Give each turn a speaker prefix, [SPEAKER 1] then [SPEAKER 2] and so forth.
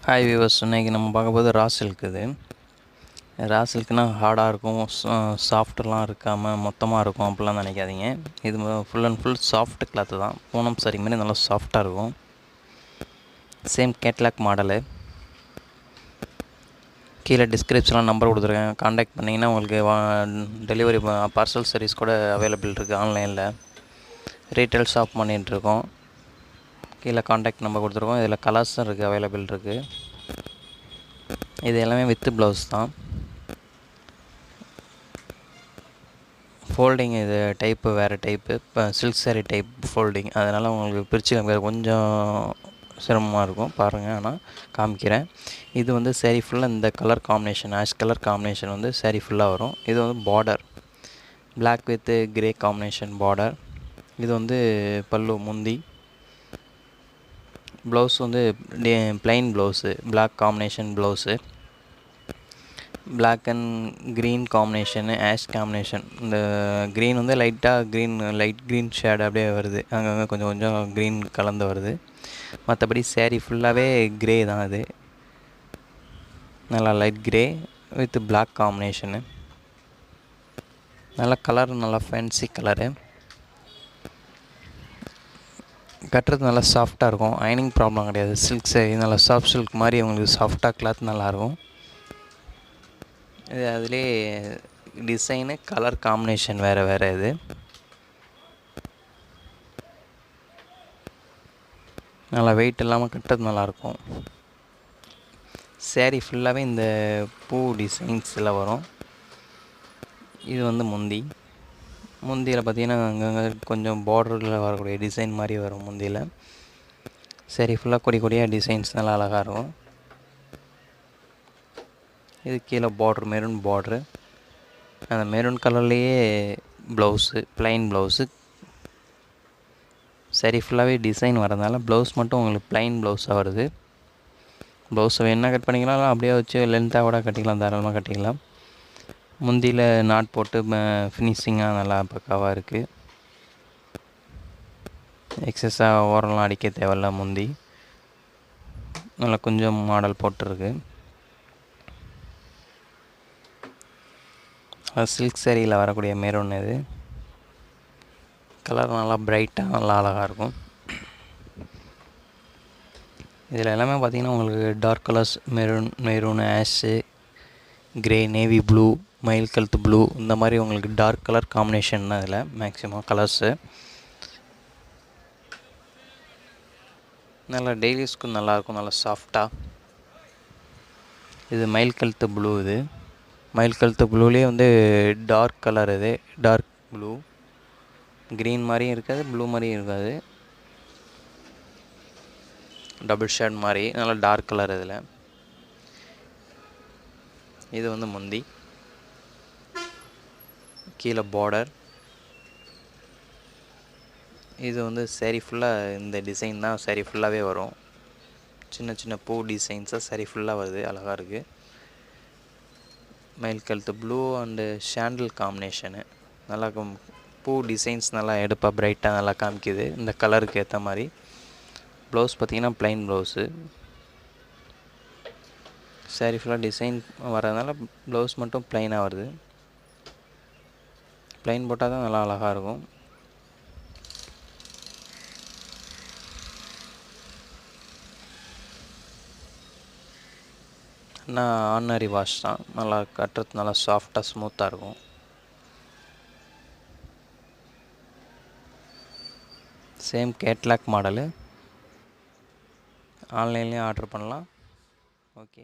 [SPEAKER 1] Hi viewers, இன்றைக்கி நம்ம பார்க்க போது ரா சில்க். இது ரா சில்க்னா ஹார்டாக இருக்கும், சாஃப்ட்லாம் இருக்காமல் மொத்தமாக இருக்கும் அப்படிலாம் நினைக்காதீங்க. இது full and full soft cloth தான். பூனம் சாரி மாதிரி நல்லா சாஃப்டாக இருக்கும். Same catalogue model. கீழே டிஸ்கிரிப்ஷனில் நம்பர் கொடுத்துருக்கேன். காண்டாக்ட் பண்ணிங்கன்னா உங்களுக்கு டெலிவரி பார்சல் சர்வீஸ் கூட அவைலபிள் இருக்குது. ஆன்லைனில் ரீட்டைல் ஷாப் பண்ணிகிட்ருக்கோம். கீழே காண்டாக்ட் நம்பர் கொடுத்துருக்கோம். இதில் கலர்ஸும் இருக்குது, அவைலபிள் இருக்குது. இது எல்லாமே வித்து ப்ளவுஸ் தான். ஃபோல்டிங் இது டைப்பு வேறு டைப்பு. இப்போ சில்க் சாரீ டைப் ஃபோல்டிங், அதனால் உங்களுக்கு பிரித்து கொஞ்சம் சிரமமாக இருக்கும் பாருங்கள். ஆனால் காமிக்கிறேன். இது வந்து சாரீ ஃபுல்லாக இந்த colour combination, ash colour combination வந்து சாரீ ஃபுல்லாக வரும். இது வந்து border black with grey combination border. இது வந்து பல்லு, முந்தி. ப்ளவுஸ் வந்து plain blouse, black combination blouse. Black and green combination, ash combination. இந்த க்ரீன் வந்து லைட்டாக லைட் க்ரீன் ஷேடு அப்படியே வருது, அங்கங்கே கொஞ்சம் கொஞ்சம் க்ரீன் கலந்து வருது. மற்றபடி சாரீ ஃபுல்லாகவே க்ரே தான். அது நல்லா light grey with black combination. நல்லா கலர், நல்லா ஃபேன்சி கலரு. கட்டுறது நல்லா சாஃப்டாக இருக்கும். அயனிங் ப்ராப்ளம் கிடையாது. சில்க் சாரீ நல்லா சாஃப்ட் சில்க் மாதிரி உங்களுக்கு சாஃப்டாக கிளாத் நல்லாயிருக்கும். இது அதிலே டிசைனு, கலர் காம்பினேஷன் வேறு வேறு. இது நல்லா வெயிட் இல்லாமல் கட்டுறது நல்லாயிருக்கும். சாரீ ஃபுல்லாகவே இந்த பூ டிசைன்ஸில் வரும். இது வந்து முந்தியில் பார்த்திங்கன்னா அங்கங்கே கொஞ்சம் பார்டரில் வரக்கூடிய டிசைன் மாதிரி வரும் முந்தியில். சாரீ ஃபுல்லாக கொடி கொடியாக டிசைன்ஸ் நல்லா அழகாக இருக்கும். இது கீழே பார்ட்ரு, மெரூன் பார்ட்ரு. அந்த மெரூன் கலர்லேயே ப்ளவுஸு, ப்ளைன் ப்ளவுஸு. சாரீ ஃபுல்லாகவே டிசைன் வரதுனால ப்ளவுஸ் மட்டும் உங்களுக்கு ப்ளைன் ப்ளவுஸாக வருது. ப்ளவுஸை வேணால் கட் பண்ணிக்கலாம், அப்படியே வச்சு லென்த்தாக கூட கட்டிக்கலாம், தாராளமாக கட்டிக்கலாம். முந்தியில் நாட் போட்டு ஃபினிஷிங்காக நல்லா பக்காவாக இருக்குது. எக்ஸஸாக ஓரம்லாம் அடிக்க தேவையில்ல. முந்தி நல்லா கொஞ்சம் மாடல் போட்டிருக்கு. சில்க் சாரியில் வரக்கூடிய மெரூன். இது கலர் நல்லா பிரைட்டாக நல்லா அழகாக இருக்கும். இதில் எல்லாமே பார்த்திங்கன்னா உங்களுக்கு dark colours, maroon, ash, grey, navy blue, மயில் கழுத்து ப்ளூ, இந்த மாதிரி உங்களுக்கு டார்க் கலர் காம்பினேஷன் தான் இதில் மேக்ஸிமம் கலர்ஸு. நல்லா டெய்லி யூஸ்க்கு நல்லாயிருக்கும், நல்லா சாஃப்டாக. இது மயில் கழுத்து ப்ளூ. இது மயில் கழுத்து ப்ளூலேயே வந்து டார்க் கலர். இது டார்க் ப்ளூ, க்ரீன் மாதிரியும் இருக்காது, ப்ளூ மாதிரியும் இருக்காது, டபுள் ஷேட் மாதிரி நல்லா டார்க் கலர். இதில் இது வந்து முந்தி, கீழே பார்டர். இது வந்து சாரீ ஃபுல்லாக இந்த டிசைன் தான் சாரீ ஃபுல்லாகவே வரும். சின்ன சின்ன பூ டிசைன்ஸாக சாரீ ஃபுல்லாக வருது, அழகாக இருக்குது. மயில் கழுத்து ப்ளூ அண்டு ஷாண்டில் காம்பினேஷனு. நல்லா பூ டிசைன்ஸ் நல்லா எடுப்பாக பிரைட்டாக நல்லா காமிக்குது இந்த கலருக்கு ஏற்ற மாதிரி. ப்ளவுஸ் பார்த்திங்கன்னா ப்ளைன் ப்ளவுஸு. சாரீ ஃபுல்லாக டிசைன் வரதுனால ப்ளவுஸ் மட்டும் ப்ளைனாக வருது. ப்ளைன் போட்டால் தான் நல்லா அழகாக இருக்கும். ஆனால் ஆர்டினரி வாஷ் தான். நல்லா கட்டுறது நல்லா சாஃப்டாக ஸ்மூத்தாக இருக்கும். Same catalogue model. ஆன்லைன்லேயும் ஆர்டர் பண்ணலாம். ஓகே.